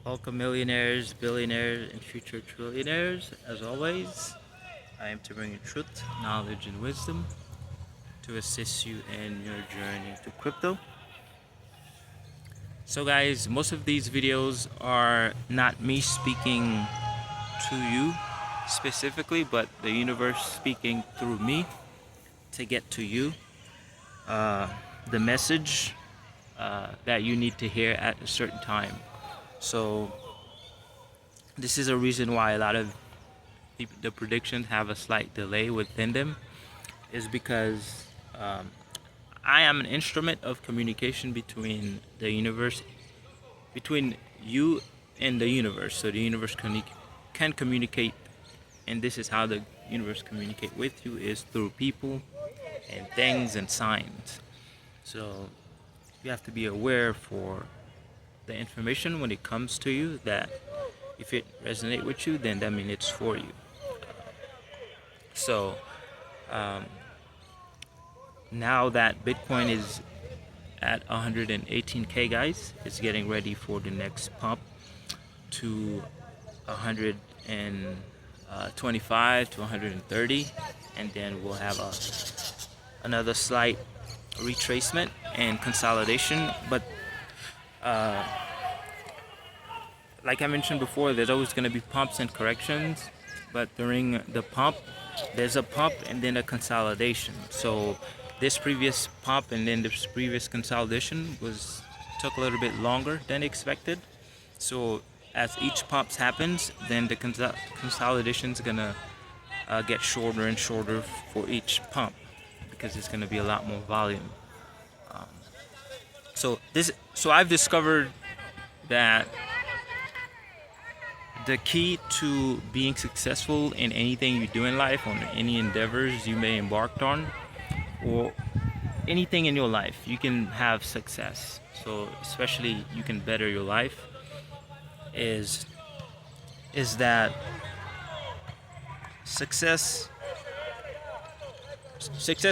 Welcome, millionaires, billionaires, and future trillionaires. As always, I am to bring you truth, knowledge, and wisdom to assist you in your journey to crypto. So, guys, most of these videos are not me speaking to you specifically, but the universe speaking through me to get to you uh, the message that you need to hear at a certain time. So, this is a reason why a lot of the predictions have a slight delay within them, is because I am an instrument of communication between the universe, between you and the universe. So the universe can communicate, and this is how the universe communicate with you, is through people and things and signs. So you have to be aware for the information when it comes to you, that if it resonate with you, then that means it's for you. So now that Bitcoin is at 118k, guys, it's getting ready for the next pump to 125 to 130, and then we'll have another slight retracement and consolidation. But like I mentioned before, there's always going to be pumps and corrections, but during the pump there's a pump and then a consolidation. So this previous pump and then this previous consolidation took a little bit longer than expected. So as each pump happens, then the consolidation is gonna get shorter and shorter for each pump, because it's gonna be a lot more volume. So I've discovered that the key to being successful in anything you do in life, on any endeavors you may embark on, or anything in your life, you can have success. So especially you can better your life, is that success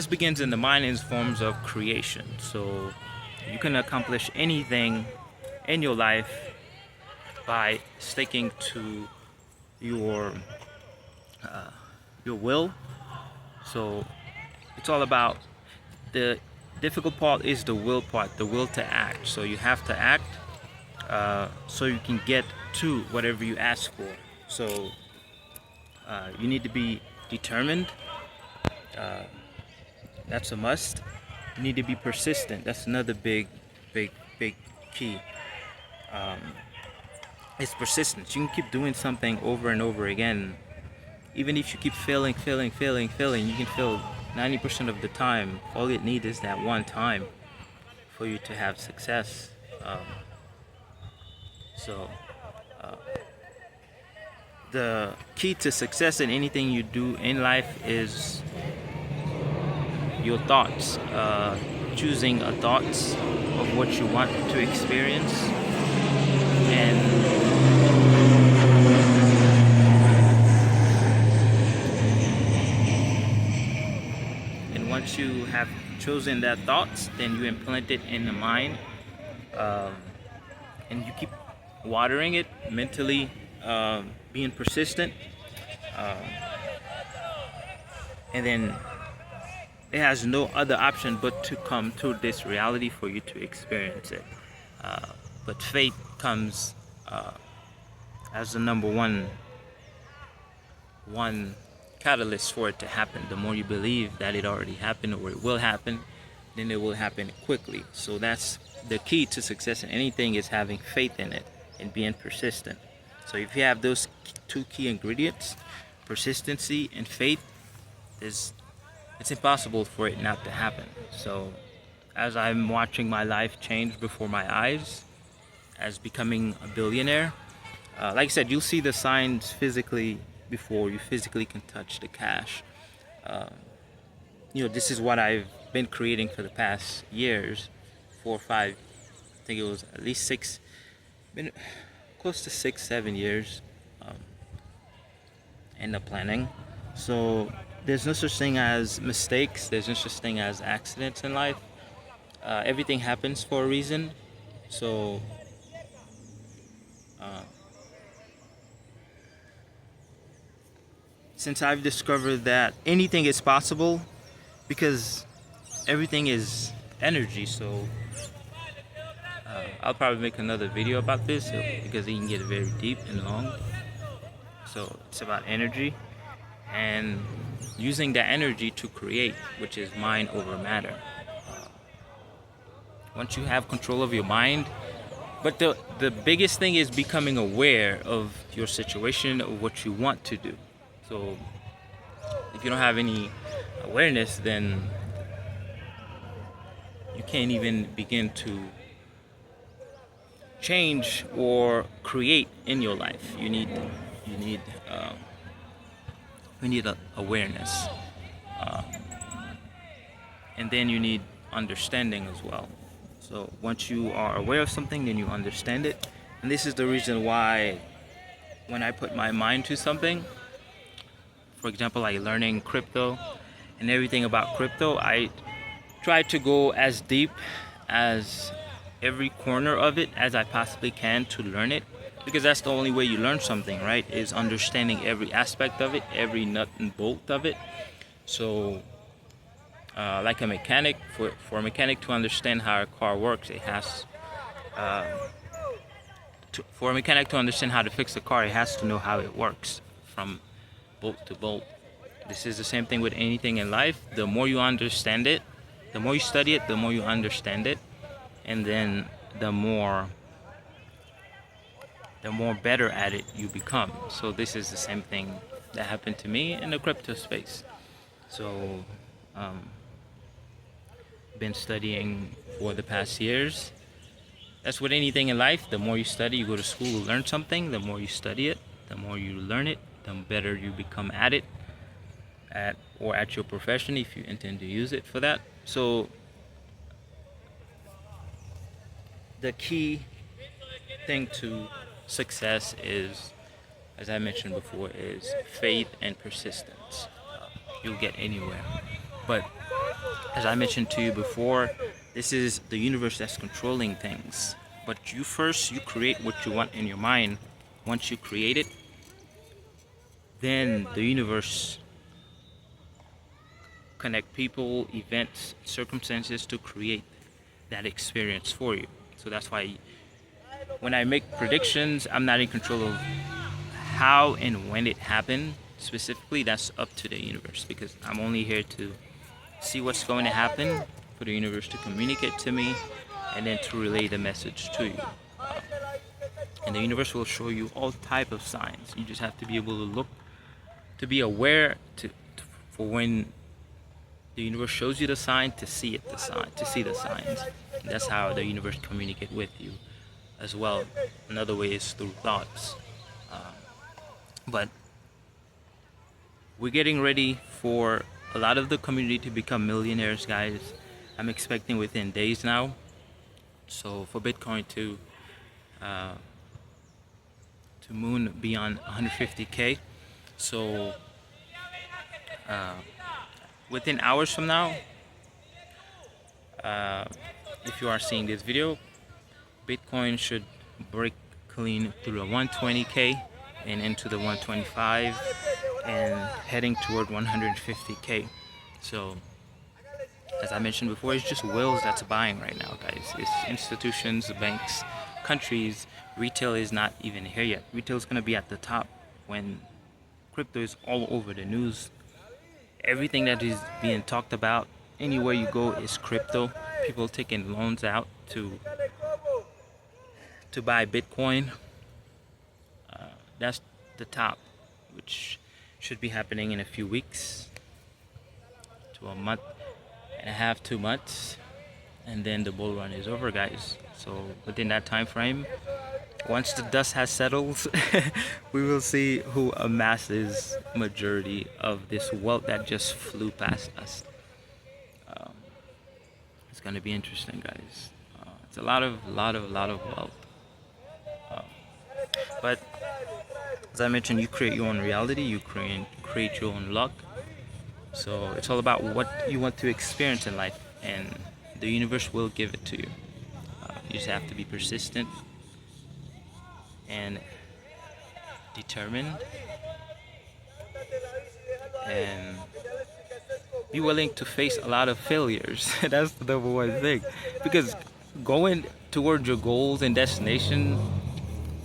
begins in the mind in forms of creation. So you can accomplish anything in your life by sticking to your will. So it's all about, the difficult part is the will part, the will to act. So you have to act so you can get to whatever you ask for. So you need to be determined. That's a must. You need to be persistent. That's another big key. It's persistence. You can keep doing something over and over again. Even if you keep failing, you can fail 90% of the time. All it needs is that one time for you to have success. The key to success in anything you do in life is your thoughts. Choosing a thoughts of what you want to experience, and once you have chosen that thoughts, then you implant it in the mind, and you keep watering it mentally, being persistent, and then it has no other option but to come to this reality for you to experience it. But faith comes as the number one catalyst for it to happen. The more you believe that it already happened or it will happen, then it will happen quickly. So that's the key to success in anything, is having faith in it and being persistent. So if you have those two key ingredients, persistency and faith, it's impossible for it not to happen. So as I'm watching my life change before my eyes, as becoming a billionaire, like I said, you'll see the signs physically before you physically can touch the cash. This is what I've been creating for the past years, 4 or 5, I think it was at least 6, been close to 6-7 years in the planning. So there's no such thing as mistakes, there's no such thing as accidents in life. Everything happens for a reason. So Uh, since I've discovered that anything is possible, because everything is energy, so I'll probably make another video about this because it can get very deep and long. So it's about energy and using that energy to create, which is mind over matter. Once you have control of your mind, but the biggest thing is becoming aware of your situation, of what you want to do. So if you don't have any awareness, then you can't even begin to change or create in your life. You need awareness, and then you need understanding as well. So once you are aware of something, then you understand it, and this is the reason why when I put my mind to something, for example, like learning crypto and everything about crypto, I try to go as deep as every corner of it as I possibly can to learn it, because that's the only way you learn something, right? Is understanding every aspect of it, every nut and bolt of it. So like a mechanic, for a mechanic to understand how a car works, it has for a mechanic to understand how to fix a car, it has to know how it works from bolt to bolt. This is the same thing with anything in life. The more you understand it, the more you study it, the more you understand it, and then the more better at it you become. So this is the same thing that happened to me in the crypto space. So been studying for the past years. That's with anything in life. The more you study, you go to school to learn something, the more you study it, the more you learn it, the better you become at it, at your profession if you intend to use it for that. So the key thing to success is, as I mentioned before, is faith and persistence. You'll get anywhere. But as I mentioned to you before, this is the universe that's controlling things. But you create what you want in your mind. Once you create it, then the universe connect people, events, circumstances to create that experience for you. So that's why when I make predictions, I'm not in control of how and when it happened specifically. That's up to the universe, because I'm only here to see what's going to happen, for the universe to communicate to me, and then to relay the message to you. And the universe will show you all type of signs. You just have to be able to look, to be aware, for when the universe shows you the sign, to see it, to see the signs. And that's how the universe communicate with you as well. Another way is through thoughts. But we're getting ready for a lot of the community to become millionaires, guys. I'm expecting within days now. So for Bitcoin to moon beyond 150K. So within hours from now, if you are seeing this video, Bitcoin should break clean through the 120K and into the 125 and heading toward 150K. So as I mentioned before, it's just whales that's buying right now, guys. It's institutions, banks, countries. Retail is not even here yet. Retail is going to be at the top when crypto is all over the news. Everything that is being talked about, anywhere you go, is crypto. People taking loans out to buy Bitcoin. That's the top, which should be happening in a few weeks to a month and a half, 2 months, and then the bull run is over, guys. So within that time frame, once the dust has settled, we will see who amasses majority of this wealth that just flew past us. It's gonna be interesting, guys. It's a lot of wealth. But as I mentioned, you create your own reality, you create your own luck. So it's all about what you want to experience in life, and the universe will give it to you. You just have to be persistent and determined, and be willing to face a lot of failures. That's the number one thing, because going towards your goals and destination,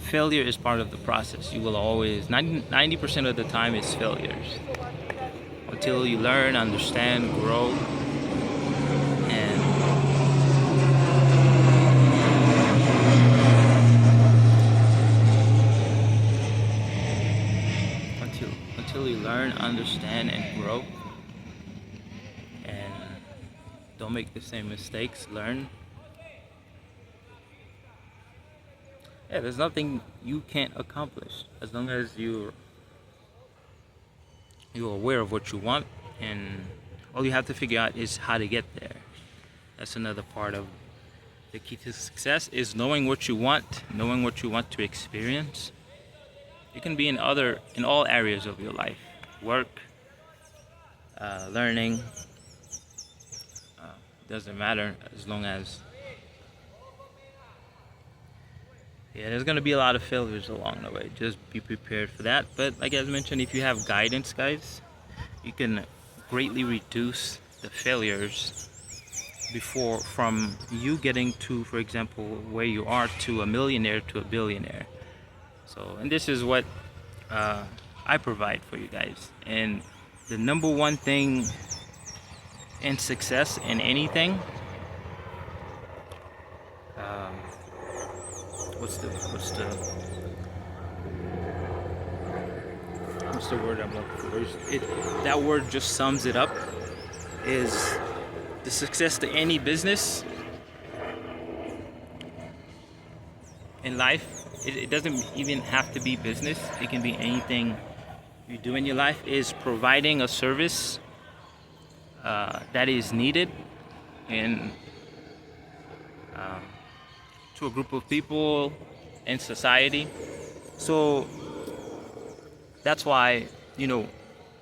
failure is part of the process. You will always 90% of the time is failures, until you learn, understand, grow, and until you learn, understand, and grow, and don't make the same mistakes. Learn. Yeah, there's nothing you can't accomplish as long as you're aware of what you want, and all you have to figure out is how to get there. That's another part of the key to success, is knowing what you want, knowing what you want to experience. It can be in all areas of your life, work, learning. Doesn't matter, as long as there's gonna be a lot of failures along the way. Just be prepared for that. But like I mentioned, if you have guidance, guys, you can greatly reduce the failures from you getting to, for example, where you are, to a millionaire, to a billionaire. So, and this is what I provide for you guys. And the number one thing in success in anything, what's the word I'm looking for? That word just sums it up, is the success to any business in life. It doesn't even have to be business. It can be anything you do in your life, is providing a service that is needed in to a group of people in society. So that's why, we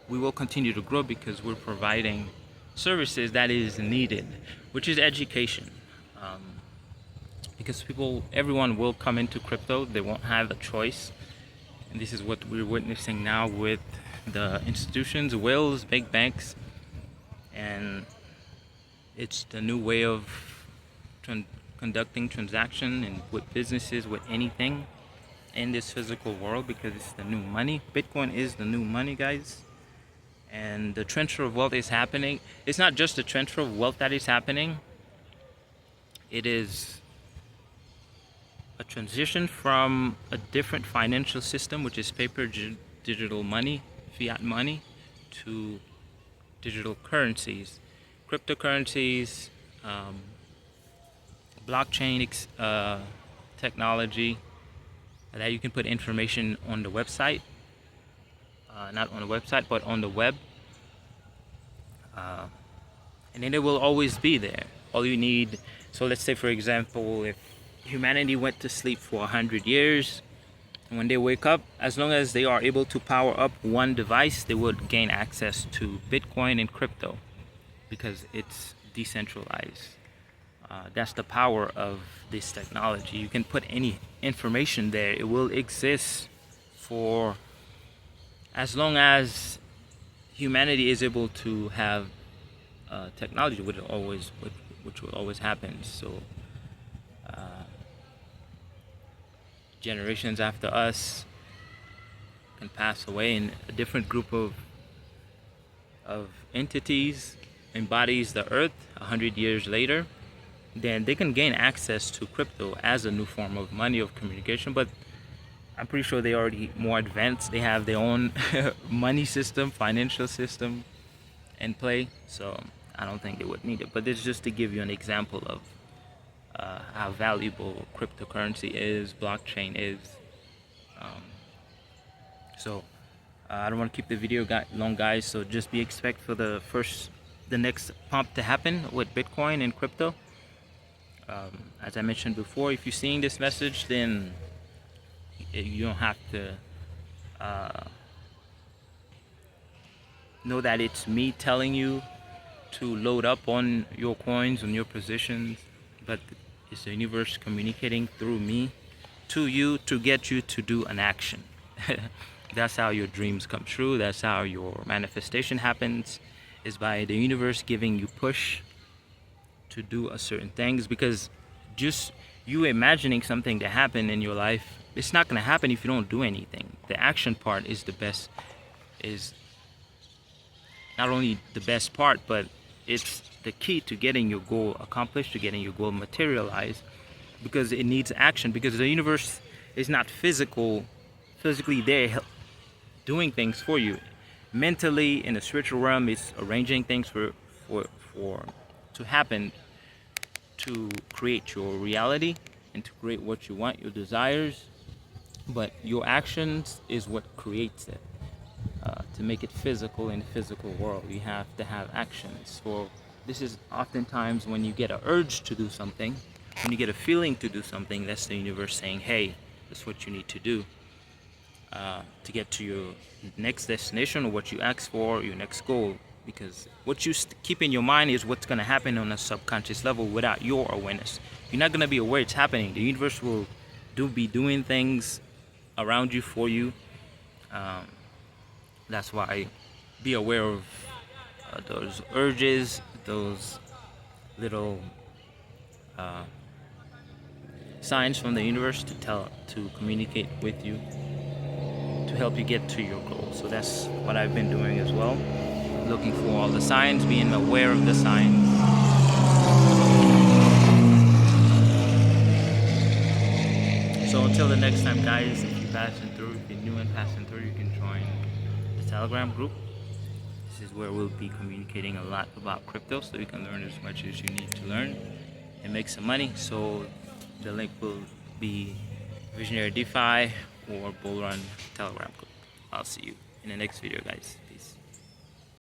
will continue to grow, because we're providing services that is needed, which is education. Because everyone will come into crypto, they won't have a choice. And this is what we're witnessing now with the institutions, whales, big banks, and it's the new way of conducting transaction and with businesses, with anything in this physical world, because it's the new money. Bitcoin is the new money, guys. And the transfer of wealth is happening. It's not just the transfer of wealth that is happening. It is a transition from a different financial system, which is paper digital money, fiat money, to digital currencies, cryptocurrencies, blockchain technology, that you can put information on the website, not on the website, but on the web, and then it will always be there. All you need, so let's say, for example, if humanity went to sleep for 100 years, and when they wake up, as long as they are able to power up one device, they would gain access to Bitcoin and crypto, because it's decentralized. That's the power of this technology. You can put any information there. It will exist for as long as humanity is able to have technology, which will always happen. So generations after us can pass away, and a different group of entities embodies the earth 100 years later, then they can gain access to crypto as a new form of money, of communication. But I'm pretty sure they're already more advanced. They have their own money system, financial system in play. So I don't think they would need it. But it's just to give you an example of how valuable cryptocurrency is, blockchain is. So I don't want to keep the video long, guys. So just be expect for the next pump to happen with Bitcoin and crypto. As I mentioned before, if you're seeing this message, then you don't have to know that it's me telling you to load up on your coins, on your positions, but it's the universe communicating through me to you to get you to do an action. That's how your dreams come true. That's how your manifestation happens, is by the universe giving you push to do a certain things. Because just you imagining something to happen in your life, it's not going to happen if you don't do anything. The action part is the best, is not only the best part, but it's the key to getting your goal accomplished, to getting your goal materialized, because it needs action. Because the universe is not physically there doing things for you. Mentally, in the spiritual realm, it's arranging things for to happen, to create your reality and to create what you want, your desires. But your actions is what creates it. To make it physical in the physical world, you have to have actions. So this is oftentimes when you get an urge to do something, when you get a feeling to do something, that's the universe saying, hey, that's what you need to do to get to your next destination, or what you ask for, your next goal. Because what you keep in your mind is what's going to happen on a subconscious level without your awareness. You're not going to be aware it's happening. The universe will be doing things around you for you. That's why be aware of those urges, those little signs from the universe to communicate with you, to help you get to your goal. So that's what I've been doing as well, looking for all the signs, being aware of the signs. So until the next time, guys, if you're passing through, if you're new and passing through, you can join the Telegram group. This is where we'll be communicating a lot about crypto, so you can learn as much as you need to learn and make some money. So the link will be Visionary DeFi or Bull Run Telegram group. I'll see you in the next video, guys.